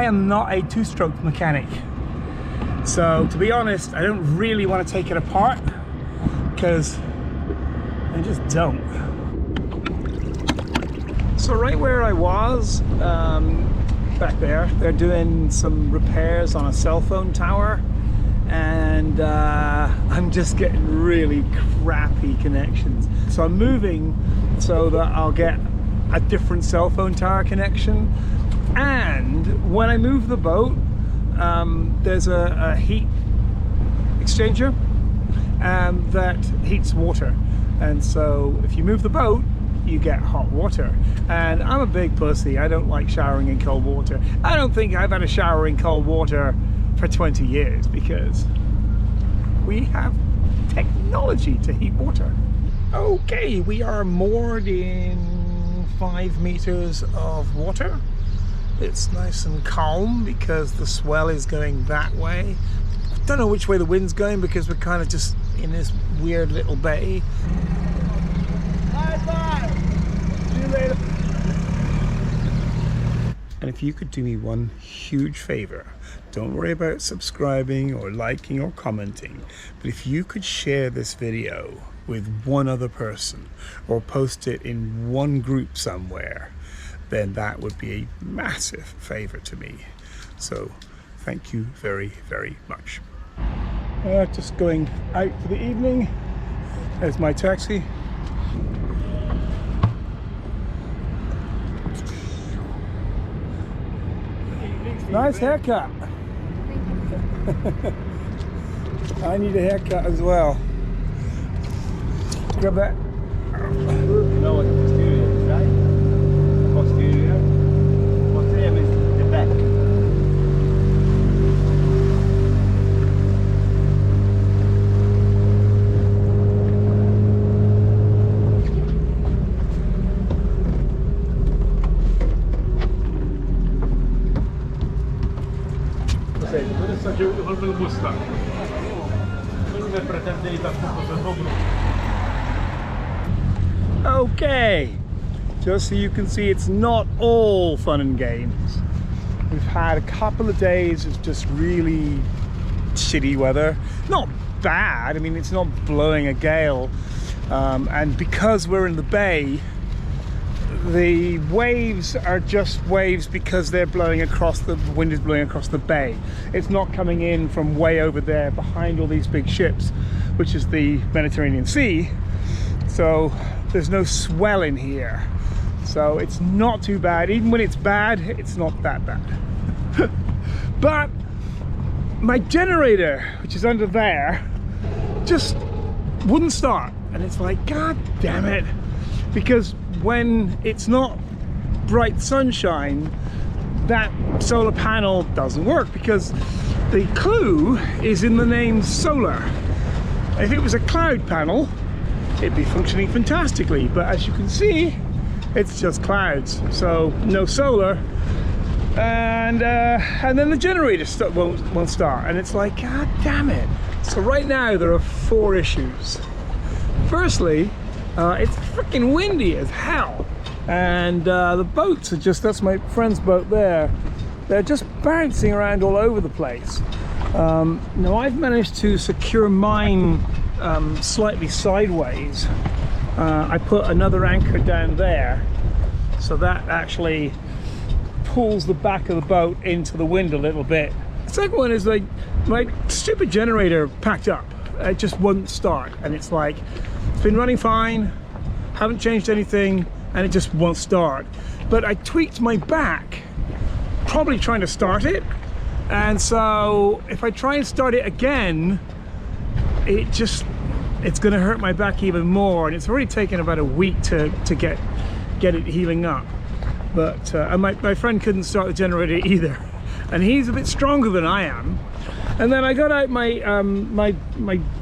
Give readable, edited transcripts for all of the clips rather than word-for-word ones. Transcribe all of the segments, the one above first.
I am not a two-stroke mechanic. So to be honest, I don't really want to take it apart because I just don't. So right where I was, back there, they're doing some repairs on a cell phone tower, and I'm just getting really crappy connections. So I'm moving so that I'll get a different cell phone tower connection. And when I move the boat, there's a heat exchanger that heats water. And so if you move the boat, you get hot water. And I'm a big pussy. I don't like showering in cold water. I don't think I've had a shower in cold water for 20 years because we have technology to heat water. Okay, we are moored in 5 meters of water. It's nice and calm because the swell is going that way. Don't know which way the wind's going because we're kind of just in this weird little bay. And if you could do me one huge favor, don't worry about subscribing or liking or commenting, but if you could share this video with one other person or post it in one group somewhere, then that would be a massive favor to me. So thank you very, very much. Just going out for the evening. There's my taxi. Nice haircut. I need a haircut as well. Grab that. No, it's posterior, right? Posterior. Posterior means the back. Okay, just so you can see, it's not all fun and games. We've had a couple of days of just really shitty weather. Not bad, I mean, it's not blowing a gale. And because we're in the bay, the waves are just waves because they're blowing across, the wind is blowing across the bay. It's not coming in from way over there behind all these big ships, which is the Mediterranean Sea. So there's no swell in here. So it's not too bad. Even when it's bad, it's not that bad. But my generator, which is under there, just wouldn't start. And it's like, God damn it. Because when it's not bright sunshine, that solar panel doesn't work because the clue is in the name solar. If it was a cloud panel, it'd be functioning fantastically, but as you can see, it's just clouds, so no solar, and then the generator won't start, and it's like, God damn it. So right now there are 4 issues. Firstly, it's freaking windy as hell, and the boats are just, that's my friend's boat there, they're just bouncing around all over the place. Now I've managed to secure mine slightly sideways. I put another anchor down there, so that actually pulls the back of the boat into the wind a little bit. The second one is like my stupid generator packed up. It just wouldn't start, and it's like, it's been running fine, haven't changed anything, and it just won't start. But I tweaked my back, probably trying to start it, and so if I try and start it again, it's going to hurt my back even more, and it's already taken about a week to get it healing up. But and my friend couldn't start the generator either, and he's a bit stronger than I am. And then I got out my my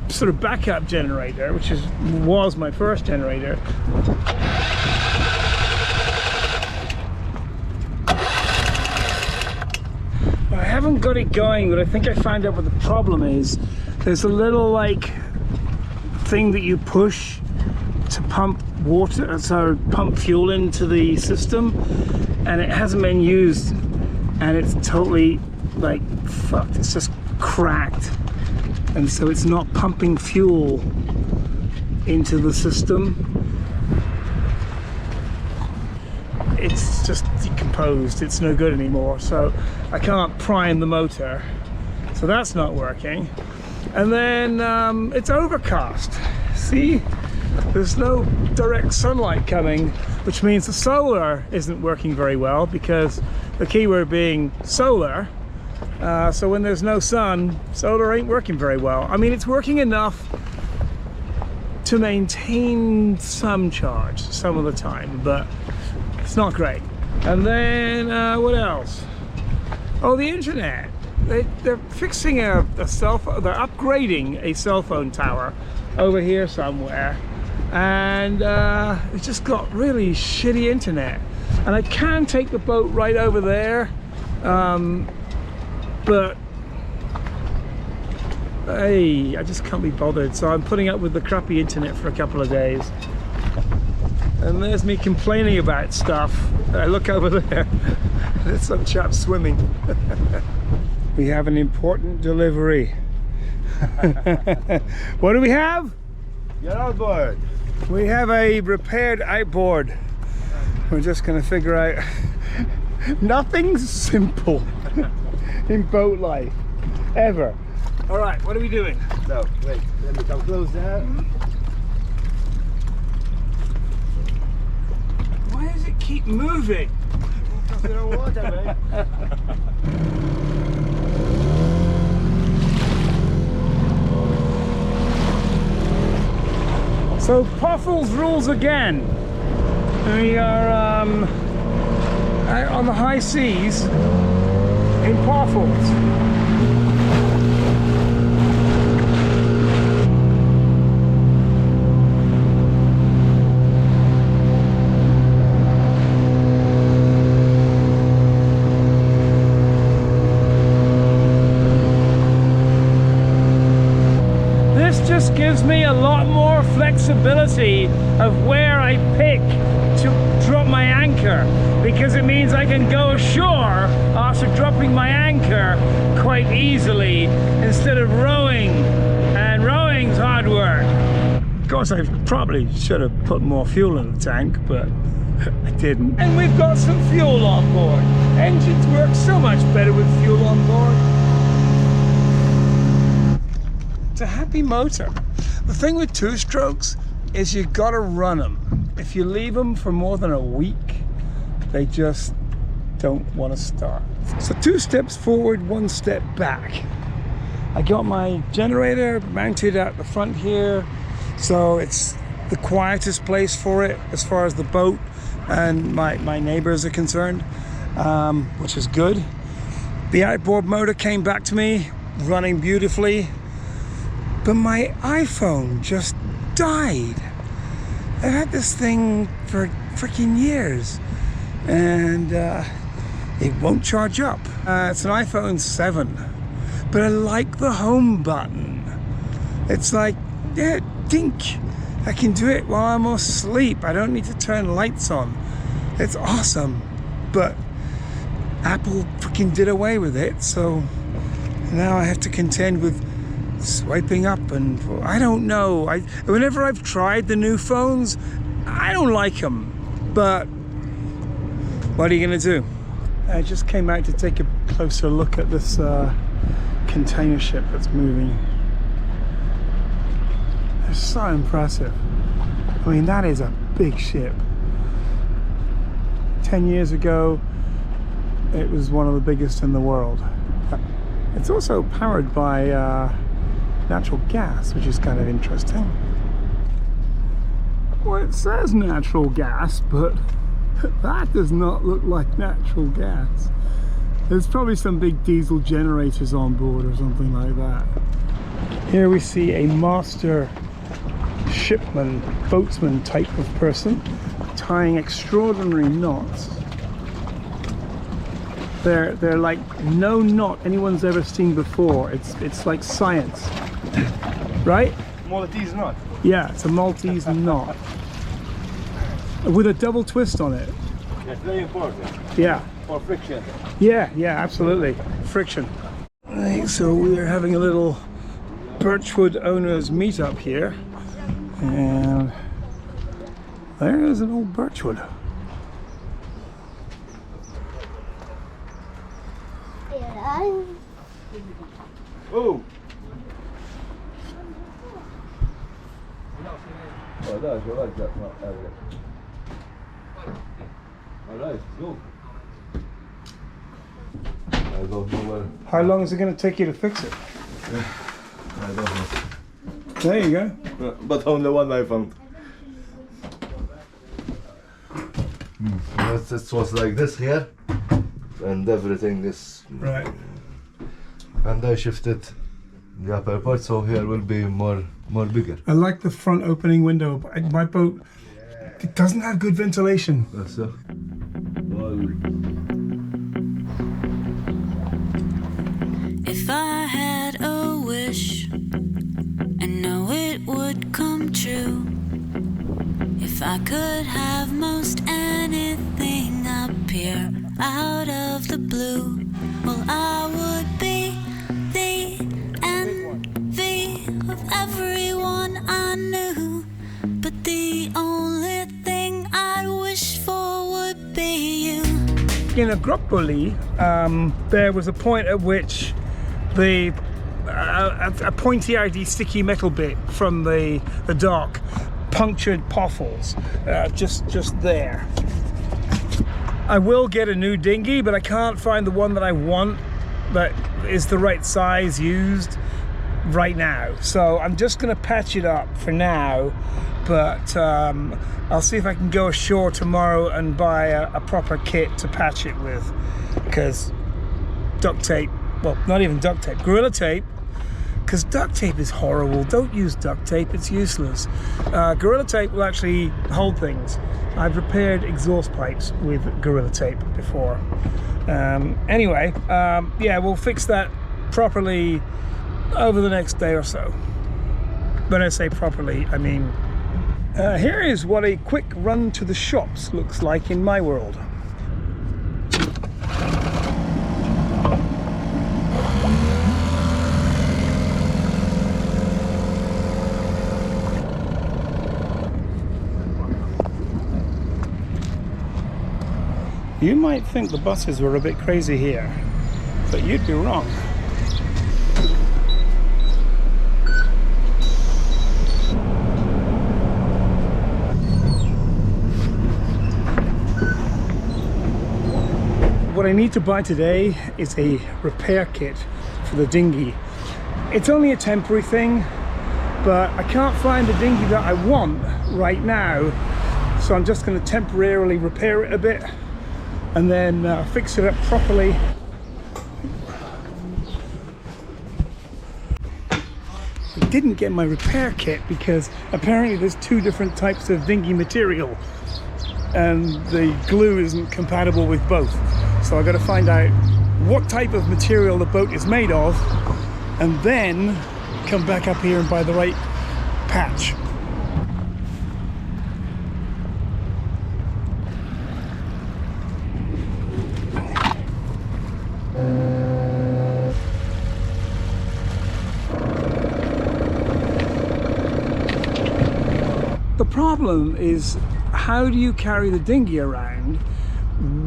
sort of backup generator, which was my first generator. I haven't got it going, but I think I found out what the problem is. There's a little like thing that you push to pump water, so pump fuel into the system, and it hasn't been used and it's totally like fucked. It's just cracked, and so it's not pumping fuel into the system. It's just decomposed. It's no good anymore, so I can't prime the motor, so that's not working. And then it's overcast. See, there's no direct sunlight coming, which means the solar isn't working very well, because the keyword being solar. So when there's no sun, solar ain't working very well. I mean, it's working enough to maintain some charge some of the time, but it's not great. And then what else? Oh, the internet. They're fixing a cell phone. They're upgrading a cell phone tower over here somewhere, and it's just got really shitty internet. And I can take the boat right over there, but hey, I just can't be bothered. So I'm putting up with the crappy internet for a couple of days. And there's me complaining about stuff. I look over there, there's some chap swimming. We have an important delivery. What do we have? Your outboard. We have a repaired outboard. We're just going to figure out. Nothing's simple in boat life, ever. All right, what are we doing? So, wait, let me come close there. Why does it keep moving? Because we don't want it, mate. So Puffles rules again. We are out on the high seas in Puffles. Just gives me a lot more flexibility of where I pick to drop my anchor, because it means I can go ashore after dropping my anchor quite easily instead of rowing, and rowing's hard work. Of course, I probably should have put more fuel in the tank, but I didn't. And we've got some fuel on board. Engines work so much better with fuel on board. It's a happy motor. The thing with two-strokes is you gotta run them. If you leave them for more than a week, they just don't want to start. So 2 steps forward, 1 step back. I got my generator mounted at the front here, so it's the quietest place for it as far as the boat and my neighbors are concerned, which is good. The outboard motor came back to me running beautifully. But my iPhone just died. I've had this thing for freaking years, and it won't charge up. It's an iPhone 7, but I like the home button. It's like, yeah, dink. I can do it while I'm asleep. I don't need to turn lights on. It's awesome, but Apple freaking did away with it, so now I have to contend with swiping up, and I don't know. Whenever I've tried the new phones, I don't like them, but what are you gonna do? I just came out to take a closer look at this container ship that's moving. It's so impressive. I mean, that is a big ship. 10 years ago, it was one of the biggest in the world. It's also powered by natural gas, which is kind of interesting. Well, it says natural gas, but that does not look like natural gas. There's probably some big diesel generators on board or something like that. Here we see a master shipman, boatsman type of person tying extraordinary knots. They're like no knot anyone's ever seen before. It's like science. Right? Maltese knot. Yeah, it's a Maltese knot with a double twist on it. That's very important. Yeah. for friction. Yeah, yeah, absolutely. Friction. Right, so we're having a little Birchwood owners meetup here, and there's an old Birchwood. Oh! Oh, that's all right, that's not evident. Alright, let's go. I don't know where. How long is it going to take you to fix it? I don't know. There you go. But only one I found. It was like this here, and everything is. Right. And I shifted the upper part, so here will be more bigger. I like the front opening window, but my boat, it doesn't have good ventilation. That's so. If I had a wish, I know it would come true. If I could have most anything appear out of the blue, well, I would be the envy of everyone I knew. But the only thing I'd wish for would be you. In Agropoli, there was a point at which a pointy-eyed sticky metal bit from the dock punctured poffles, just there. I will get a new dinghy, but I can't find the one that I want that is the right size used right now. So I'm just gonna patch it up for now, but I'll see if I can go ashore tomorrow and buy a proper kit to patch it with, because duct tape, well, not even duct tape, Gorilla Tape, because duct tape is horrible. Don't use duct tape, it's useless. Gorilla Tape will actually hold things. I've repaired exhaust pipes with Gorilla Tape before. Anyway, yeah, we'll fix that properly over the next day or so. When I say properly, I mean, here is what a quick run to the shops looks like in my world. You might think the buses were a bit crazy here, but you'd be wrong. What I need to buy today is a repair kit for the dinghy. It's only a temporary thing, but I can't find the dinghy that I want right now, so I'm just going to temporarily repair it a bit and then fix it up properly. I didn't get my repair kit because apparently there's two different types of dinghy material and the glue isn't compatible with both. So I've got to find out what type of material the boat is made of and then come back up here and buy the right patch. The problem is, how do you carry the dinghy around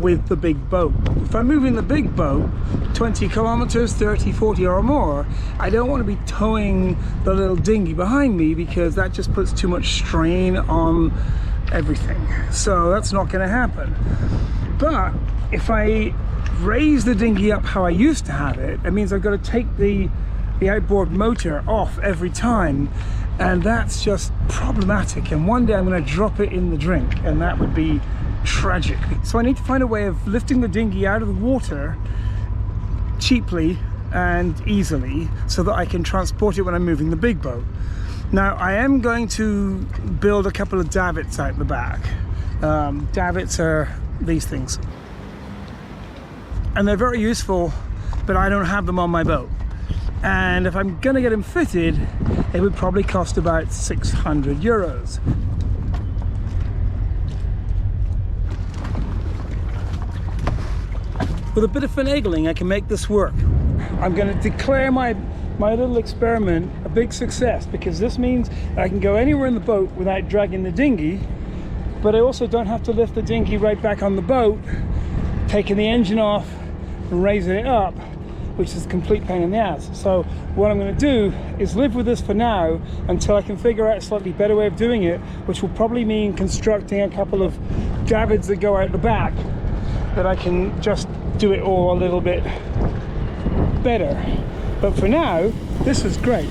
with the big boat? If I'm moving the big boat 20 kilometers, 30, 40 or more, I don't want to be towing the little dinghy behind me because that just puts too much strain on everything. So that's not going to happen. But if I raise the dinghy up how I used to have it, it means I've got to take the outboard motor off every time, and that's just problematic. And one day I'm going to drop it in the drink, and that would be tragic. So I need to find a way of lifting the dinghy out of the water cheaply and easily so that I can transport it when I'm moving the big boat. Now I am going to build a couple of davits out the back. Davits are these things, and they're very useful, but I don't have them on my boat. And if I'm gonna get them fitted, it would probably cost about 600 euros. with a bit of finagling, I can make this work. I'm going to declare my little experiment a big success, because this means I can go anywhere in the boat without dragging the dinghy, but I also don't have to lift the dinghy right back on the boat, taking the engine off and raising it up, which is a complete pain in the ass. So what I'm going to do is live with this for now until I can figure out a slightly better way of doing it, which will probably mean constructing a couple of davits that go out the back, that I can just do it all a little bit better. But for now, this is great.